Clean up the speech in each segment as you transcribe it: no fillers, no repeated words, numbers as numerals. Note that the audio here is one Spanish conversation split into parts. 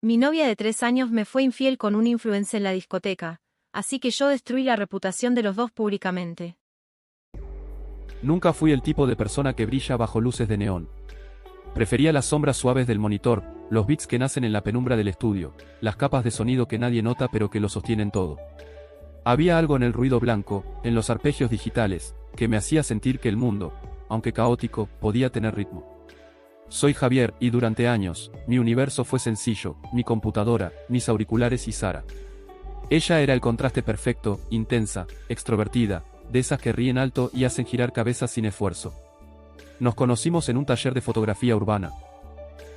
Mi novia de 3 años me fue infiel con un influencer en la discoteca, así que yo destruí la reputación de los dos públicamente. Nunca fui el tipo de persona que brilla bajo luces de neón. Prefería las sombras suaves del monitor, los beats que nacen en la penumbra del estudio, las capas de sonido que nadie nota pero que lo sostienen todo. Había algo en el ruido blanco, en los arpegios digitales, que me hacía sentir que el mundo, aunque caótico, podía tener ritmo. Soy Javier y durante años, mi universo fue sencillo, mi computadora, mis auriculares y Sara. Ella era el contraste perfecto, intensa, extrovertida, de esas que ríen alto y hacen girar cabezas sin esfuerzo. Nos conocimos en un taller de fotografía urbana.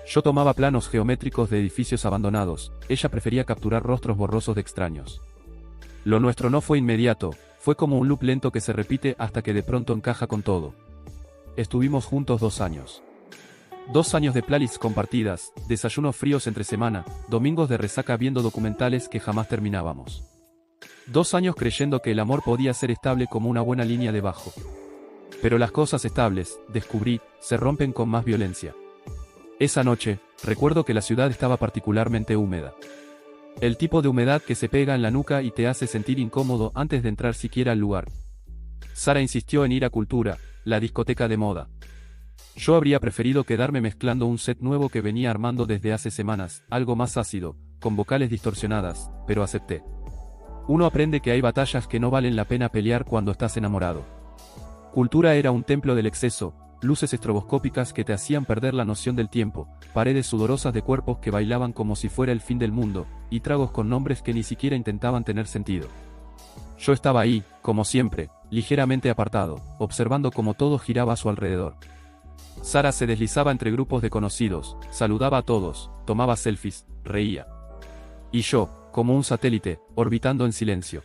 Yo tomaba planos geométricos de edificios abandonados, ella prefería capturar rostros borrosos de extraños. Lo nuestro no fue inmediato, fue como un loop lento que se repite hasta que de pronto encaja con todo. Estuvimos juntos 2 años. 2 años de playlists compartidas, desayunos fríos entre semana, domingos de resaca viendo documentales que jamás terminábamos. 2 años creyendo que el amor podía ser estable como una buena línea de bajo. Pero las cosas estables, descubrí, se rompen con más violencia. Esa noche, recuerdo que la ciudad estaba particularmente húmeda. El tipo de humedad que se pega en la nuca y te hace sentir incómodo antes de entrar siquiera al lugar. Sara insistió en ir a Cultura, la discoteca de moda. Yo habría preferido quedarme mezclando un set nuevo que venía armando desde hace semanas, algo más ácido, con vocales distorsionadas, pero acepté. Uno aprende que hay batallas que no valen la pena pelear cuando estás enamorado. Cultura era un templo del exceso, luces estroboscópicas que te hacían perder la noción del tiempo, paredes sudorosas de cuerpos que bailaban como si fuera el fin del mundo, y tragos con nombres que ni siquiera intentaban tener sentido. Yo estaba ahí, como siempre, ligeramente apartado, observando cómo todo giraba a su alrededor. Sara se deslizaba entre grupos de conocidos, saludaba a todos, tomaba selfies, reía. Y yo, como un satélite, orbitando en silencio.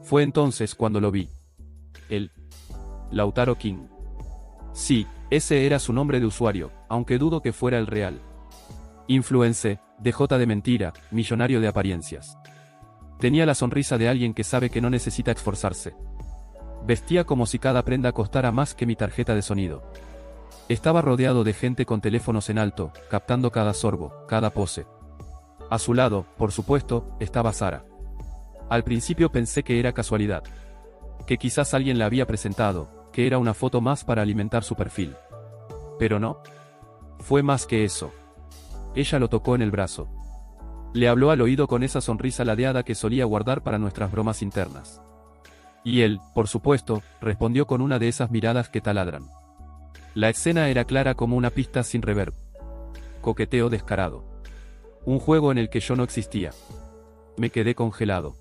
Fue entonces cuando lo vi. Él. Lautaro King. Sí, ese era su nombre de usuario, aunque dudo que fuera el real. Influencer, DJ de mentira, millonario de apariencias. Tenía la sonrisa de alguien que sabe que no necesita esforzarse. Vestía como si cada prenda costara más que mi tarjeta de sonido. Estaba rodeado de gente con teléfonos en alto, captando cada sorbo, cada pose. A su lado, por supuesto, estaba Sara. Al principio pensé que era casualidad. Que quizás alguien la había presentado, que era una foto más para alimentar su perfil. Pero no. Fue más que eso. Ella lo tocó en el brazo. Le habló al oído con esa sonrisa ladeada que solía guardar para nuestras bromas internas. Y él, por supuesto, respondió con una de esas miradas que taladran. La escena era clara como una pista sin reverb. Coqueteo descarado. Un juego en el que yo no existía. Me quedé congelado.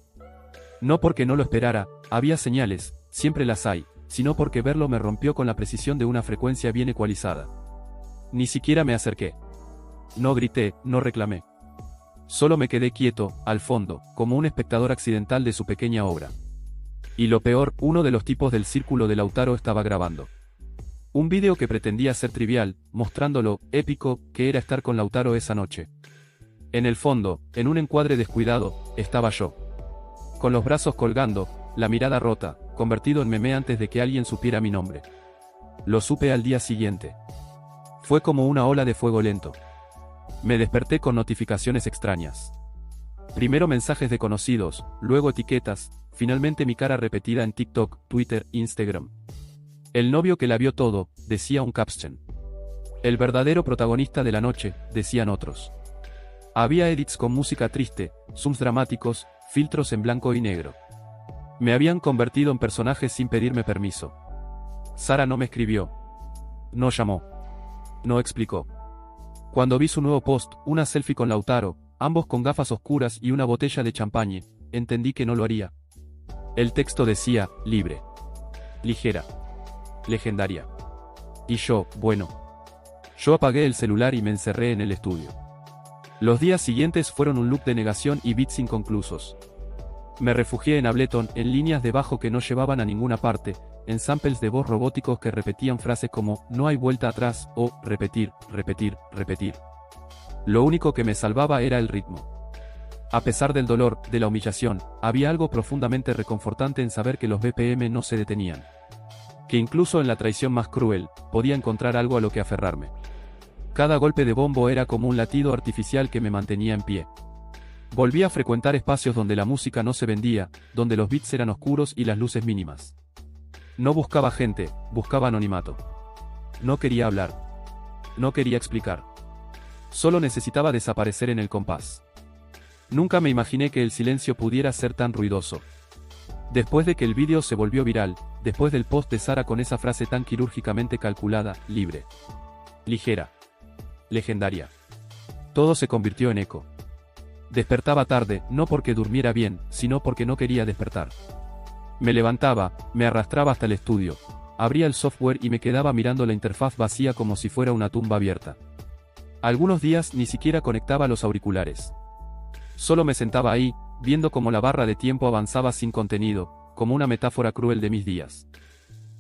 No porque no lo esperara, había señales, siempre las hay, sino porque verlo me rompió con la precisión de una frecuencia bien ecualizada. Ni siquiera me acerqué. No grité, no reclamé. Solo me quedé quieto, al fondo, como un espectador accidental de su pequeña obra. Y lo peor, uno de los tipos del círculo de Lautaro estaba grabando. Un vídeo que pretendía ser trivial, mostrando lo épico que era estar con Lautaro esa noche. En el fondo, en un encuadre descuidado, estaba yo. Con los brazos colgando, la mirada rota, convertido en meme antes de que alguien supiera mi nombre. Lo supe al día siguiente. Fue como una ola de fuego lento. Me desperté con notificaciones extrañas. Primero mensajes de conocidos, luego etiquetas, finalmente mi cara repetida en TikTok, Twitter, Instagram. El novio que la vio todo, decía un caption. El verdadero protagonista de la noche, decían otros. Había edits con música triste, zooms dramáticos, filtros en blanco y negro. Me habían convertido en personajes sin pedirme permiso. Sara no me escribió. No llamó. No explicó. Cuando vi su nuevo post, una selfie con Lautaro, ambos con gafas oscuras y una botella de champagne, entendí que no lo haría. El texto decía, libre. Ligera. Legendaria. Y yo, bueno. Yo apagué el celular y me encerré en el estudio. Los días siguientes fueron un loop de negación y beats inconclusos. Me refugié en Ableton, en líneas de bajo que no llevaban a ninguna parte, en samples de voz robóticos que repetían frases como, no hay vuelta atrás, o, repetir, repetir, repetir. Lo único que me salvaba era el ritmo. A pesar del dolor, de la humillación, había algo profundamente reconfortante en saber que los BPM no se detenían. Que incluso en la traición más cruel, podía encontrar algo a lo que aferrarme. Cada golpe de bombo era como un latido artificial que me mantenía en pie. Volví a frecuentar espacios donde la música no se vendía, donde los beats eran oscuros y las luces mínimas. No buscaba gente, buscaba anonimato. No quería hablar. No quería explicar. Solo necesitaba desaparecer en el compás. Nunca me imaginé que el silencio pudiera ser tan ruidoso. Después de que el vídeo se volvió viral, después del post de Sara con esa frase tan quirúrgicamente calculada, libre, ligera, legendaria, todo se convirtió en eco. Despertaba tarde, no porque durmiera bien, sino porque no quería despertar. Me levantaba, me arrastraba hasta el estudio, abría el software y me quedaba mirando la interfaz vacía como si fuera una tumba abierta. Algunos días ni siquiera conectaba los auriculares. Solo me sentaba ahí, viendo cómo la barra de tiempo avanzaba sin contenido, como una metáfora cruel de mis días.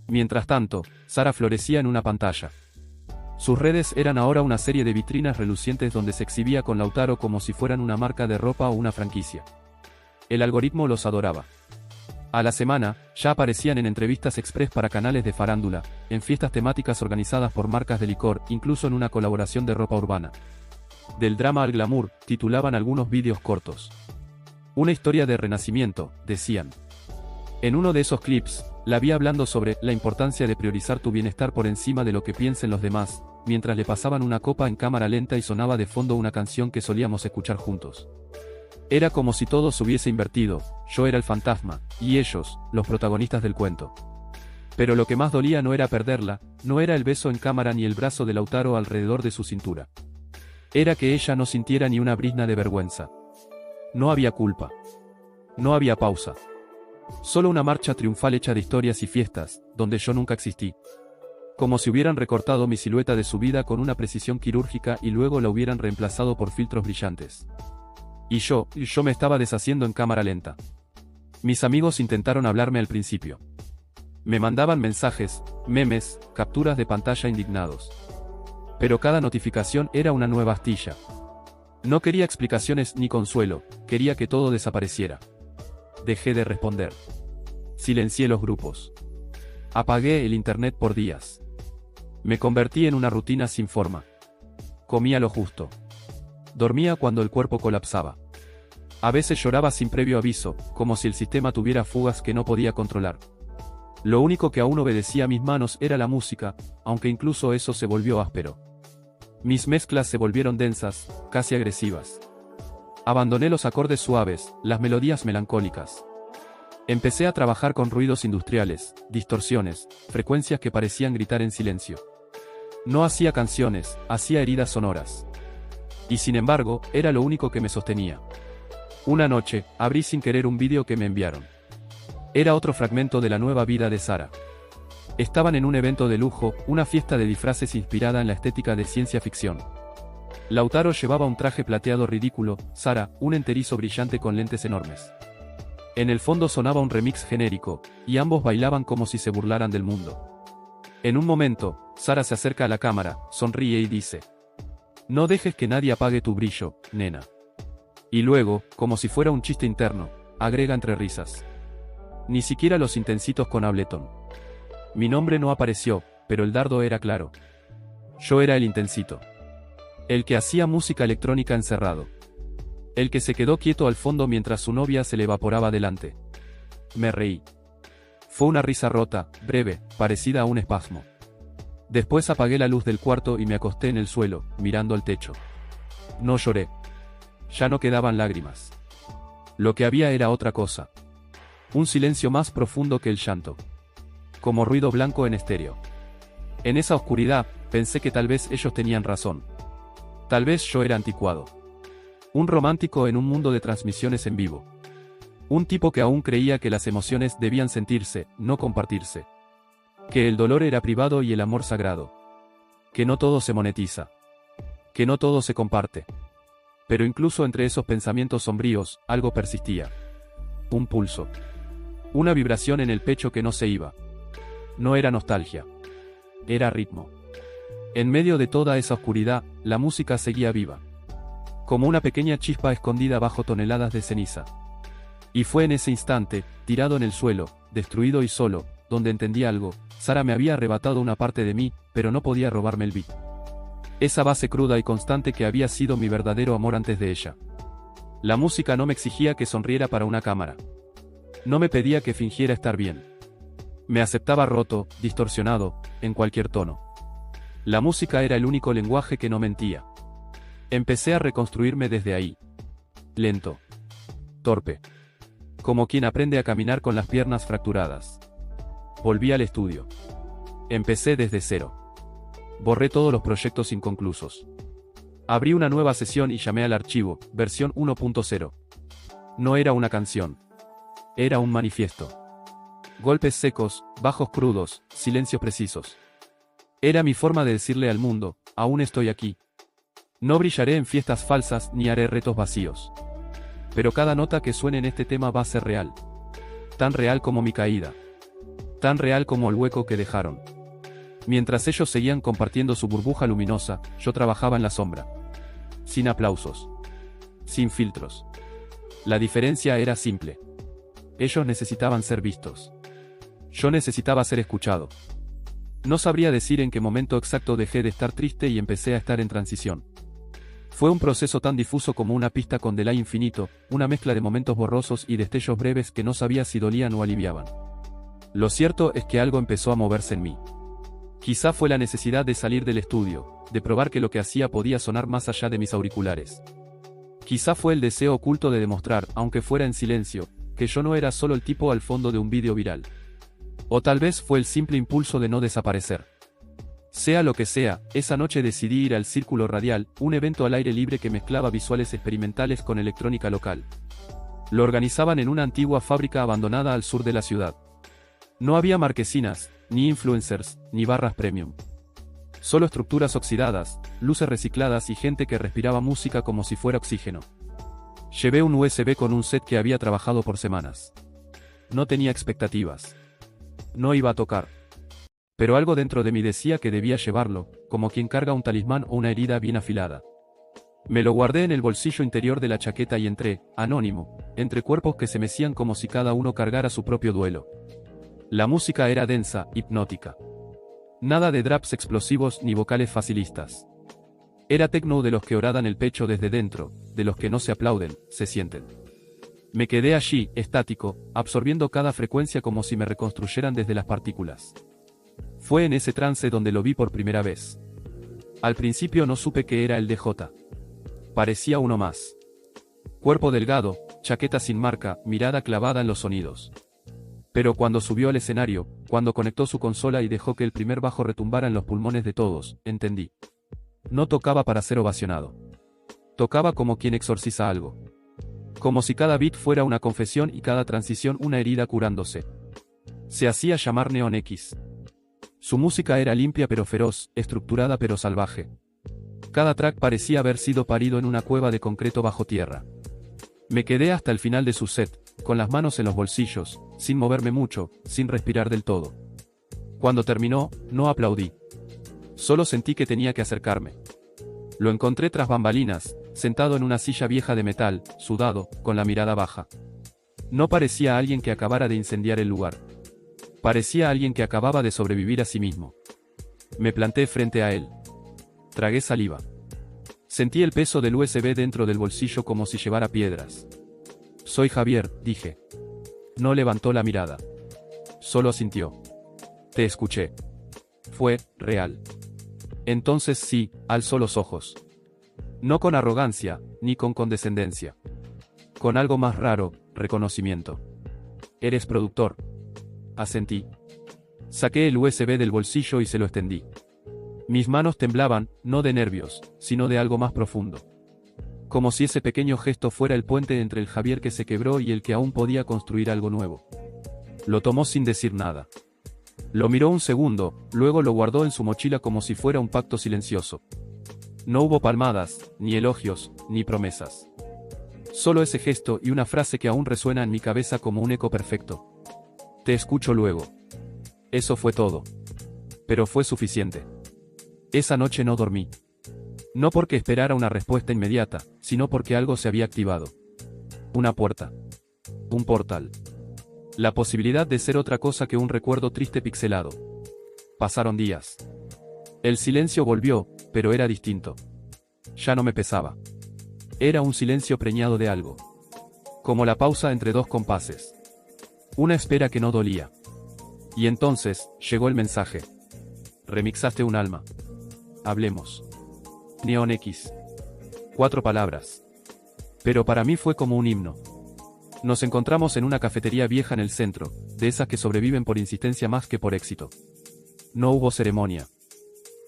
Mientras tanto, Sara florecía en una pantalla. Sus redes eran ahora una serie de vitrinas relucientes donde se exhibía con Lautaro como si fueran una marca de ropa o una franquicia. El algoritmo los adoraba. A la semana, ya aparecían en entrevistas express para canales de farándula, en fiestas temáticas organizadas por marcas de licor, incluso en una colaboración de ropa urbana. Del drama al glamour, titulaban algunos vídeos cortos. Una historia de renacimiento, decían. En uno de esos clips, la vi hablando sobre la importancia de priorizar tu bienestar por encima de lo que piensen los demás, mientras le pasaban una copa en cámara lenta y sonaba de fondo una canción que solíamos escuchar juntos. Era como si todo se hubiese invertido, yo era el fantasma, y ellos, los protagonistas del cuento. Pero lo que más dolía no era perderla, no era el beso en cámara ni el brazo de Lautaro alrededor de su cintura. Era que ella no sintiera ni una brizna de vergüenza. No había culpa. No había pausa. Solo una marcha triunfal hecha de historias y fiestas, donde yo nunca existí. Como si hubieran recortado mi silueta de su vida con una precisión quirúrgica y luego la hubieran reemplazado por filtros brillantes. Y yo me estaba deshaciendo en cámara lenta. Mis amigos intentaron hablarme al principio. Me mandaban mensajes, memes, capturas de pantalla indignados. Pero cada notificación era una nueva astilla. No quería explicaciones ni consuelo, quería que todo desapareciera. Dejé de responder. Silencié los grupos. Apagué el internet por días. Me convertí en una rutina sin forma. Comía lo justo. Dormía cuando el cuerpo colapsaba. A veces lloraba sin previo aviso, como si el sistema tuviera fugas que no podía controlar. Lo único que aún obedecía a mis manos era la música, aunque incluso eso se volvió áspero. Mis mezclas se volvieron densas, casi agresivas. Abandoné los acordes suaves, las melodías melancólicas. Empecé a trabajar con ruidos industriales, distorsiones, frecuencias que parecían gritar en silencio. No hacía canciones, hacía heridas sonoras. Y sin embargo, era lo único que me sostenía. Una noche, abrí sin querer un vídeo que me enviaron. Era otro fragmento de la nueva vida de Sara. Estaban en un evento de lujo, una fiesta de disfraces inspirada en la estética de ciencia ficción. Lautaro llevaba un traje plateado ridículo, Sara, un enterizo brillante con lentes enormes. En el fondo sonaba un remix genérico, y ambos bailaban como si se burlaran del mundo. En un momento, Sara se acerca a la cámara, sonríe y dice: "No dejes que nadie apague tu brillo, nena". Y luego, como si fuera un chiste interno, agrega entre risas: "Ni siquiera los intensitos con Ableton". Mi nombre no apareció, pero el dardo era claro. Yo era el intensito. El que hacía música electrónica encerrado. El que se quedó quieto al fondo mientras su novia se le evaporaba delante. Me reí. Fue una risa rota, breve, parecida a un espasmo. Después apagué la luz del cuarto y me acosté en el suelo, mirando al techo. No lloré. Ya no quedaban lágrimas. Lo que había era otra cosa. Un silencio más profundo que el llanto. Como ruido blanco en estéreo. En esa oscuridad, pensé que tal vez ellos tenían razón. Tal vez yo era anticuado. Un romántico en un mundo de transmisiones en vivo. Un tipo que aún creía que las emociones debían sentirse, no compartirse. Que el dolor era privado y el amor sagrado. Que no todo se monetiza. Que no todo se comparte. Pero incluso entre esos pensamientos sombríos, algo persistía. Un pulso. Una vibración en el pecho que no se iba. No era nostalgia. Era ritmo. En medio de toda esa oscuridad, la música seguía viva. Como una pequeña chispa escondida bajo toneladas de ceniza. Y fue en ese instante, tirado en el suelo, destruido y solo, donde entendí algo. Sara me había arrebatado una parte de mí, pero no podía robarme el beat. Esa base cruda y constante que había sido mi verdadero amor antes de ella. La música no me exigía que sonriera para una cámara. No me pedía que fingiera estar bien. Me aceptaba roto, distorsionado, en cualquier tono. La música era el único lenguaje que no mentía. Empecé a reconstruirme desde ahí. Lento. Torpe. Como quien aprende a caminar con las piernas fracturadas. Volví al estudio. Empecé desde cero. Borré todos los proyectos inconclusos. Abrí una nueva sesión y llamé al archivo, versión 1.0. No era una canción. Era un manifiesto. Golpes secos, bajos crudos, silencios precisos. Era mi forma de decirle al mundo, aún estoy aquí. No brillaré en fiestas falsas ni haré retos vacíos. Pero cada nota que suene en este tema va a ser real. Tan real como mi caída. Tan real como el hueco que dejaron. Mientras ellos seguían compartiendo su burbuja luminosa, yo trabajaba en la sombra. Sin aplausos. Sin filtros. La diferencia era simple. Ellos necesitaban ser vistos. Yo necesitaba ser escuchado. No sabría decir en qué momento exacto dejé de estar triste y empecé a estar en transición. Fue un proceso tan difuso como una pista con delay infinito, una mezcla de momentos borrosos y destellos breves que no sabía si dolían o aliviaban. Lo cierto es que algo empezó a moverse en mí. Quizá fue la necesidad de salir del estudio, de probar que lo que hacía podía sonar más allá de mis auriculares. Quizá fue el deseo oculto de demostrar, aunque fuera en silencio, que yo no era solo el tipo al fondo de un vídeo viral. O tal vez fue el simple impulso de no desaparecer. Sea lo que sea, esa noche decidí ir al Círculo Radial, un evento al aire libre que mezclaba visuales experimentales con electrónica local. Lo organizaban en una antigua fábrica abandonada al sur de la ciudad. No había marquesinas, ni influencers, ni barras premium. Solo estructuras oxidadas, luces recicladas y gente que respiraba música como si fuera oxígeno. Llevé un USB con un set que había trabajado por semanas. No tenía expectativas. No iba a tocar. Pero algo dentro de mí decía que debía llevarlo, como quien carga un talismán o una herida bien afilada. Me lo guardé en el bolsillo interior de la chaqueta y entré, anónimo, entre cuerpos que se mecían como si cada uno cargara su propio duelo. La música era densa, hipnótica. Nada de draps explosivos ni vocales facilistas. Era techno de los que horadan el pecho desde dentro, de los que no se aplauden, se sienten. Me quedé allí, estático, absorbiendo cada frecuencia como si me reconstruyeran desde las partículas. Fue en ese trance donde lo vi por primera vez. Al principio no supe que era el DJ. Parecía uno más. Cuerpo delgado, chaqueta sin marca, mirada clavada en los sonidos. Pero cuando subió al escenario, cuando conectó su consola y dejó que el primer bajo retumbara en los pulmones de todos, entendí. No tocaba para ser ovacionado. Tocaba como quien exorciza algo. Como si cada beat fuera una confesión y cada transición una herida curándose. Se hacía llamar Neon X. Su música era limpia pero feroz, estructurada pero salvaje. Cada track parecía haber sido parido en una cueva de concreto bajo tierra. Me quedé hasta el final de su set, con las manos en los bolsillos, sin moverme mucho, sin respirar del todo. Cuando terminó, no aplaudí. Solo sentí que tenía que acercarme. Lo encontré tras bambalinas, sentado en una silla vieja de metal, sudado, con la mirada baja. No parecía alguien que acabara de incendiar el lugar. Parecía alguien que acababa de sobrevivir a sí mismo. Me planté frente a él. Tragué saliva. Sentí el peso del USB dentro del bolsillo como si llevara piedras. Soy Javier, dije. No levantó la mirada. Solo asintió. Te escuché. Fue real. Entonces sí, alzó los ojos. No con arrogancia, ni con condescendencia. Con algo más raro, reconocimiento. Eres productor. Asentí. Saqué el USB del bolsillo y se lo extendí. Mis manos temblaban, no de nervios, sino de algo más profundo. Como si ese pequeño gesto fuera el puente entre el Javier que se quebró y el que aún podía construir algo nuevo. Lo tomó sin decir nada. Lo miró un segundo, luego lo guardó en su mochila como si fuera un pacto silencioso. No hubo palmadas, ni elogios, ni promesas. Solo ese gesto y una frase que aún resuena en mi cabeza como un eco perfecto. Te escucho luego. Eso fue todo. Pero fue suficiente. Esa noche no dormí. No porque esperara una respuesta inmediata, sino porque algo se había activado. Una puerta. Un portal. La posibilidad de ser otra cosa que un recuerdo triste pixelado. Pasaron días. El silencio volvió, pero era distinto. Ya no me pesaba. Era un silencio preñado de algo. Como la pausa entre dos compases. Una espera que no dolía. Y entonces, llegó el mensaje. Remixaste un alma. Hablemos. Neon X. 4 palabras. Pero para mí fue como un himno. Nos encontramos en una cafetería vieja en el centro, de esas que sobreviven por insistencia más que por éxito. No hubo ceremonia.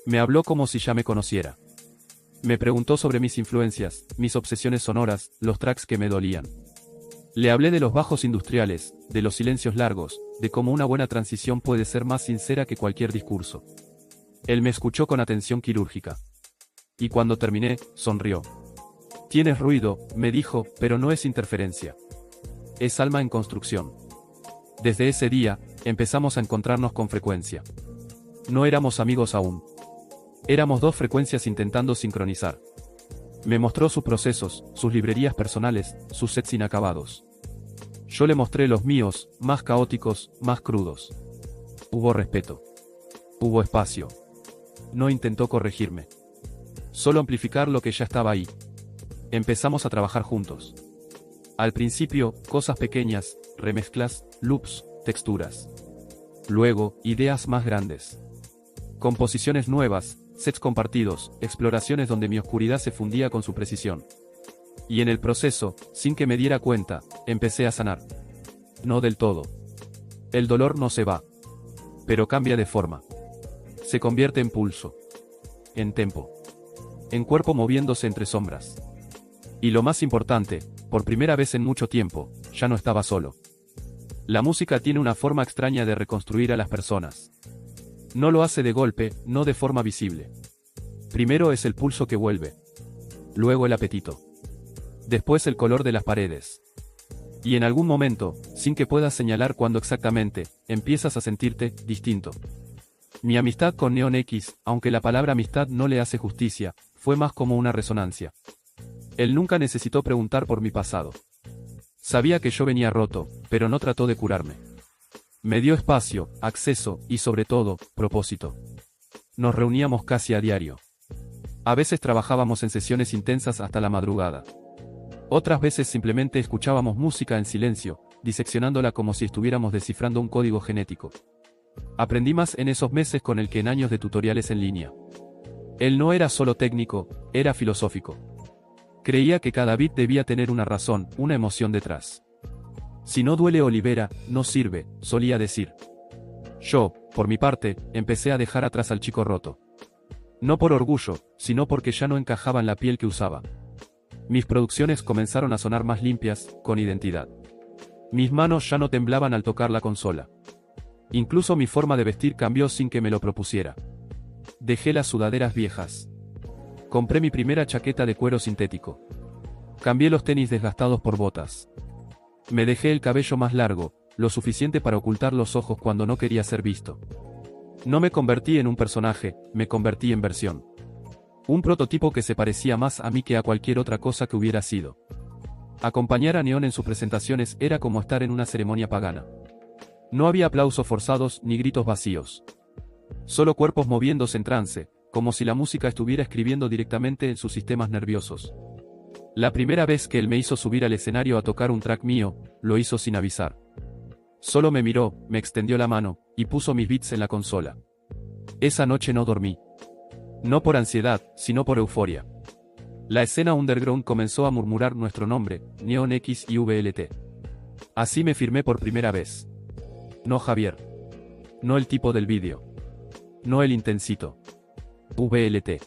Me habló como si ya me conociera. Me preguntó sobre mis influencias, mis obsesiones sonoras, los tracks que me dolían. Le hablé de los bajos industriales, de los silencios largos, de cómo una buena transición puede ser más sincera que cualquier discurso. Él me escuchó con atención quirúrgica. Y cuando terminé, sonrió. Tienes ruido, me dijo, pero no es interferencia. Es alma en construcción. Desde ese día, empezamos a encontrarnos con frecuencia. No éramos amigos aún. Éramos 2 frecuencias intentando sincronizar. Me mostró sus procesos, sus librerías personales, sus sets inacabados. Yo le mostré los míos, más caóticos, más crudos. Hubo respeto. Hubo espacio. No intentó corregirme. Solo amplificar lo que ya estaba ahí. Empezamos a trabajar juntos. Al principio, cosas pequeñas, remezclas, loops, texturas. Luego, ideas más grandes. Composiciones nuevas, sets compartidos, exploraciones donde mi oscuridad se fundía con su precisión. Y en el proceso, sin que me diera cuenta, empecé a sanar. No del todo. El dolor no se va. Pero cambia de forma. Se convierte en pulso. En tempo. En cuerpo moviéndose entre sombras. Y lo más importante, por primera vez en mucho tiempo, ya no estaba solo. La música tiene una forma extraña de reconstruir a las personas. No lo hace de golpe, no de forma visible. Primero es el pulso que vuelve. Luego el apetito. Después el color de las paredes. Y en algún momento, sin que puedas señalar cuándo exactamente, empiezas a sentirte distinto. Mi amistad con Neon X, aunque la palabra amistad no le hace justicia, fue más como una resonancia. Él nunca necesitó preguntar por mi pasado. Sabía que yo venía roto, pero no trató de curarme. Me dio espacio, acceso y sobre todo, propósito. Nos reuníamos casi a diario. A veces trabajábamos en sesiones intensas hasta la madrugada. Otras veces simplemente escuchábamos música en silencio, diseccionándola como si estuviéramos descifrando un código genético. Aprendí más en esos meses con él que en años de tutoriales en línea. Él no era solo técnico, era filosófico. Creía que cada beat debía tener una razón, una emoción detrás. Si no duele o libera, no sirve, solía decir. Yo, por mi parte, empecé a dejar atrás al chico roto. No por orgullo, sino porque ya no encajaba en la piel que usaba. Mis producciones comenzaron a sonar más limpias, con identidad. Mis manos ya no temblaban al tocar la consola. Incluso mi forma de vestir cambió sin que me lo propusiera. Dejé las sudaderas viejas. Compré mi primera chaqueta de cuero sintético. Cambié los tenis desgastados por botas. Me dejé el cabello más largo, lo suficiente para ocultar los ojos cuando no quería ser visto. No me convertí en un personaje, me convertí en versión. Un prototipo que se parecía más a mí que a cualquier otra cosa que hubiera sido. Acompañar a Neon en sus presentaciones era como estar en una ceremonia pagana. No había aplausos forzados ni gritos vacíos. Solo cuerpos moviéndose en trance, como si la música estuviera escribiendo directamente en sus sistemas nerviosos. La primera vez que él me hizo subir al escenario a tocar un track mío, lo hizo sin avisar. Solo me miró, me extendió la mano, y puso mis beats en la consola. Esa noche no dormí. No por ansiedad, sino por euforia. La escena underground comenzó a murmurar nuestro nombre, Neon X y VLT. Así me firmé por primera vez. No Javier. No el tipo del vídeo. No el intensito. VLT.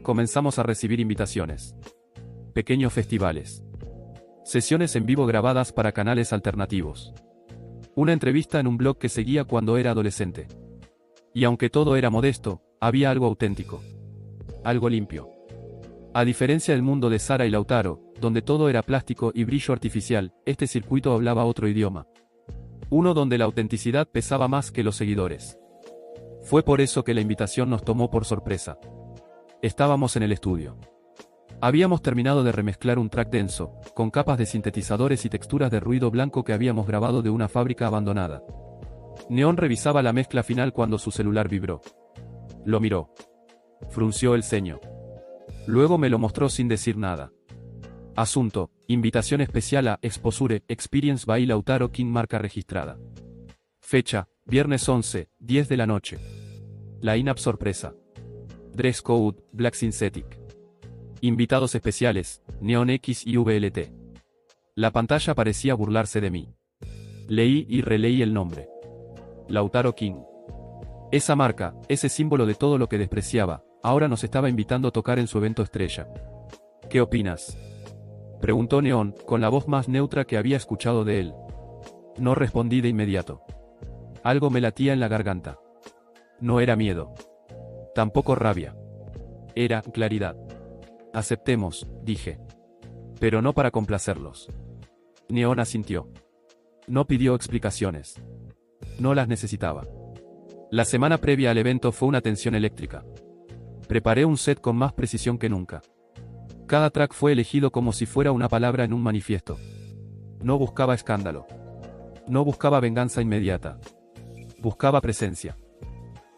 Comenzamos a recibir invitaciones. Pequeños festivales. Sesiones en vivo grabadas para canales alternativos. Una entrevista en un blog que seguía cuando era adolescente. Y aunque todo era modesto, había algo auténtico. Algo limpio. A diferencia del mundo de Sara y Lautaro, donde todo era plástico y brillo artificial, este circuito hablaba otro idioma. Uno donde la autenticidad pesaba más que los seguidores. Fue por eso que la invitación nos tomó por sorpresa. Estábamos en el estudio. Habíamos terminado de remezclar un track denso, con capas de sintetizadores y texturas de ruido blanco que habíamos grabado de una fábrica abandonada. Neon revisaba la mezcla final cuando su celular vibró. Lo miró. Frunció el ceño. Luego me lo mostró sin decir nada. Asunto: invitación especial a Exposure Experience by Lautaro King, marca registrada. Fecha: viernes 11, 10 de la noche. Line-up sorpresa. Dress code: Black Synthetic. Invitados especiales: Neon X y VLT. La pantalla parecía burlarse de mí. Leí y releí el nombre. Lautaro King. Esa marca, ese símbolo de todo lo que despreciaba, ahora nos estaba invitando a tocar en su evento estrella. ¿Qué opinas?, preguntó Neon, con la voz más neutra que había escuchado de él. No respondí de inmediato. Algo me latía en la garganta. No era miedo. Tampoco rabia. Era claridad. Aceptemos, dije. Pero no para complacerlos. Neon asintió. No pidió explicaciones. No las necesitaba. La semana previa al evento fue una tensión eléctrica. Preparé un set con más precisión que nunca. Cada track fue elegido como si fuera una palabra en un manifiesto. No buscaba escándalo. No buscaba venganza inmediata. Buscaba presencia.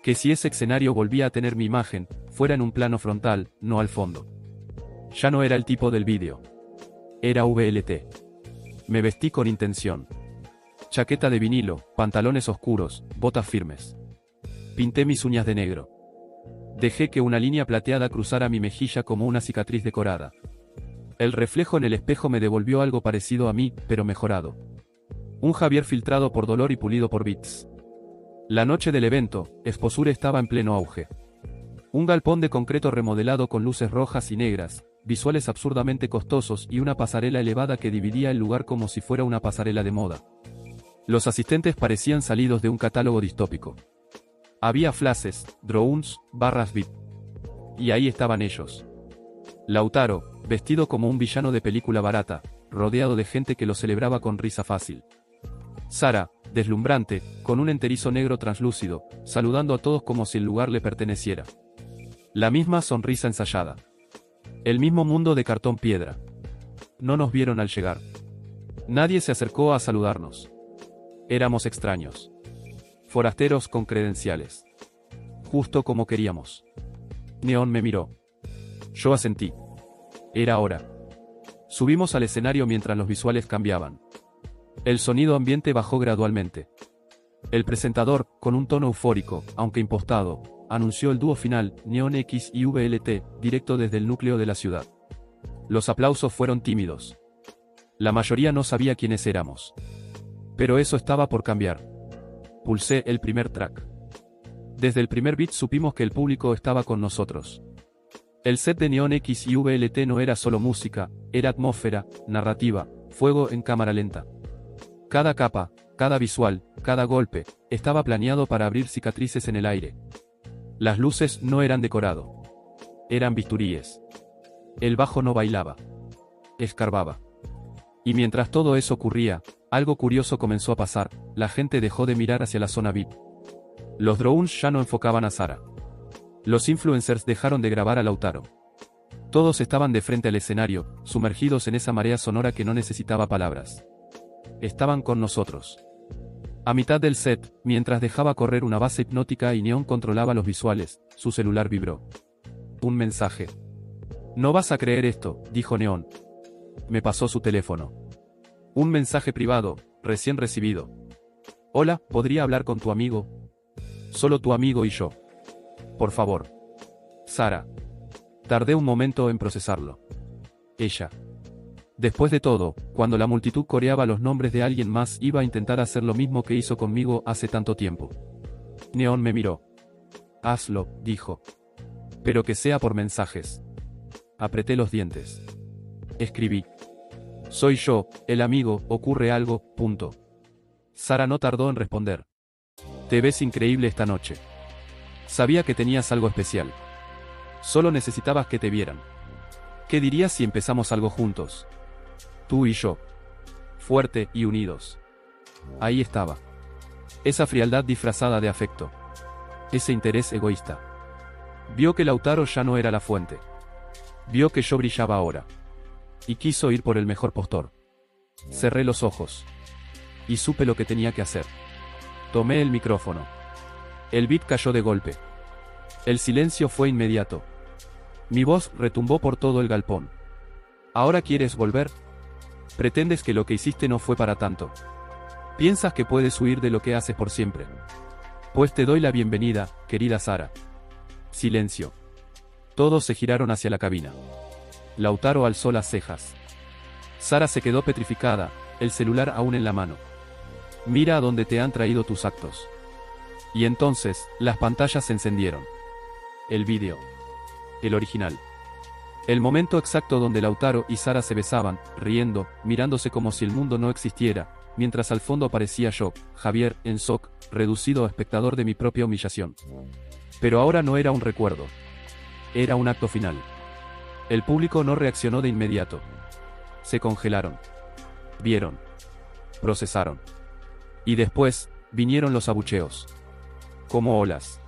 Que si ese escenario volvía a tener mi imagen, fuera en un plano frontal, no al fondo. Ya no era el tipo del vídeo. Era VLT. Me vestí con intención. Chaqueta de vinilo, pantalones oscuros, botas firmes. Pinté mis uñas de negro. Dejé que una línea plateada cruzara mi mejilla como una cicatriz decorada. El reflejo en el espejo me devolvió algo parecido a mí, pero mejorado. Un Javier filtrado por dolor y pulido por beats. La noche del evento, Exposure estaba en pleno auge. Un galpón de concreto remodelado con luces rojas y negras, visuales absurdamente costosos y una pasarela elevada que dividía el lugar como si fuera una pasarela de moda. Los asistentes parecían salidos de un catálogo distópico. Había flashes, drones, barras VIP. Y ahí estaban ellos. Lautaro, vestido como un villano de película barata, rodeado de gente que lo celebraba con risa fácil. Sara, deslumbrante, con un enterizo negro translúcido, saludando a todos como si el lugar le perteneciera. La misma sonrisa ensayada. El mismo mundo de cartón piedra. No nos vieron al llegar. Nadie se acercó a saludarnos. Éramos extraños. Forasteros con credenciales. Justo como queríamos. Neon me miró. Yo asentí. Era hora. Subimos al escenario mientras los visuales cambiaban. El sonido ambiente bajó gradualmente. El presentador, con un tono eufórico, aunque impostado, anunció el dúo final, Neon X y VLT, directo desde el núcleo de la ciudad. Los aplausos fueron tímidos. La mayoría no sabía quiénes éramos. Pero eso estaba por cambiar. Pulsé el primer track. Desde el primer beat supimos que el público estaba con nosotros. El set de Neon X y VLT no era solo música, era atmósfera, narrativa, fuego en cámara lenta. Cada capa, cada visual, cada golpe, estaba planeado para abrir cicatrices en el aire. Las luces no eran decorado. Eran bisturíes. El bajo no bailaba. Escarbaba. Y mientras todo eso ocurría, algo curioso comenzó a pasar. La gente dejó de mirar hacia la zona VIP. Los drones ya no enfocaban a Sara. Los influencers dejaron de grabar a Lautaro. Todos estaban de frente al escenario, sumergidos en esa marea sonora que no necesitaba palabras. Estaban con nosotros. A mitad del set, mientras dejaba correr una base hipnótica y Neon controlaba los visuales, su celular vibró. Un mensaje. No vas a creer esto, dijo Neon. Me pasó su teléfono. Un mensaje privado, recién recibido. Hola, ¿podría hablar con tu amigo? Solo tu amigo y yo. Por favor. Sara. Tardé un momento en procesarlo. Ella. Después de todo, cuando la multitud coreaba los nombres de alguien más, iba a intentar hacer lo mismo que hizo conmigo hace tanto tiempo. Neon me miró. Hazlo, dijo. Pero que sea por mensajes. Apreté los dientes. Escribí. Soy yo, el amigo, ocurre algo, punto. Sara no tardó en responder. Te ves increíble esta noche. Sabía que tenías algo especial. Solo necesitabas que te vieran. ¿Qué dirías si empezamos algo juntos? Tú y yo. Fuerte y unidos. Ahí estaba. Esa frialdad disfrazada de afecto. Ese interés egoísta. Vio que Lautaro ya no era la fuente. Vio que yo brillaba ahora. Y quiso ir por el mejor postor. Cerré los ojos. Y supe lo que tenía que hacer. Tomé el micrófono. El beat cayó de golpe. El silencio fue inmediato. Mi voz retumbó por todo el galpón. ¿Ahora quieres volver? ¿Pretendes que lo que hiciste no fue para tanto? ¿Piensas que puedes huir de lo que haces por siempre? Pues te doy la bienvenida, querida Sara. Silencio. Todos se giraron hacia la cabina. Lautaro alzó las cejas. Sara se quedó petrificada, el celular aún en la mano. Mira a dónde te han traído tus actos. Y entonces, las pantallas se encendieron. El vídeo. El original. El momento exacto donde Lautaro y Sara se besaban, riendo, mirándose como si el mundo no existiera, mientras al fondo aparecía yo, Javier, en shock, reducido a espectador de mi propia humillación. Pero ahora no era un recuerdo. Era un acto final. El público no reaccionó de inmediato. Se congelaron. Vieron. Procesaron. Y después, vinieron los abucheos. Como olas.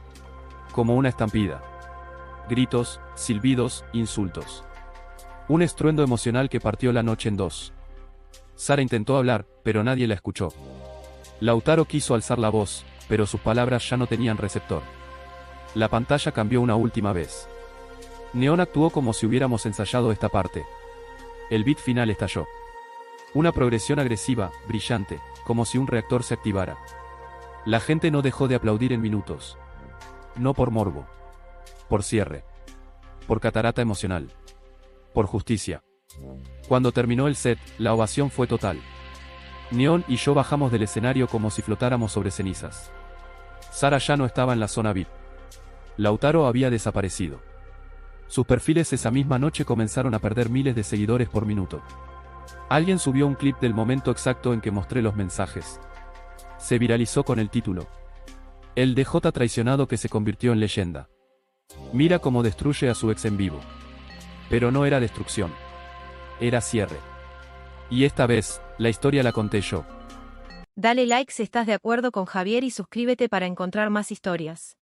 Como una estampida. Gritos, silbidos, insultos. Un estruendo emocional que partió la noche en dos. Sara intentó hablar, pero nadie la escuchó. Lautaro quiso alzar la voz, pero sus palabras ya no tenían receptor. La pantalla cambió una última vez. Neon actuó como si hubiéramos ensayado esta parte. El beat final estalló. Una progresión agresiva, brillante, como si un reactor se activara. La gente no dejó de aplaudir en minutos. No por morbo. Por cierre. Por catarata emocional. Por justicia. Cuando terminó el set, la ovación fue total. Neon y yo bajamos del escenario como si flotáramos sobre cenizas. Sara ya no estaba en la zona VIP. Lautaro había desaparecido. Sus perfiles esa misma noche comenzaron a perder miles de seguidores por minuto. Alguien subió un clip del momento exacto en que mostré los mensajes. Se viralizó con el título: El DJ traicionado que se convirtió en leyenda. Mira cómo destruye a su ex en vivo. Pero no era destrucción. Era cierre. Y esta vez, la historia la conté yo. Dale like si estás de acuerdo con Javier y suscríbete para encontrar más historias.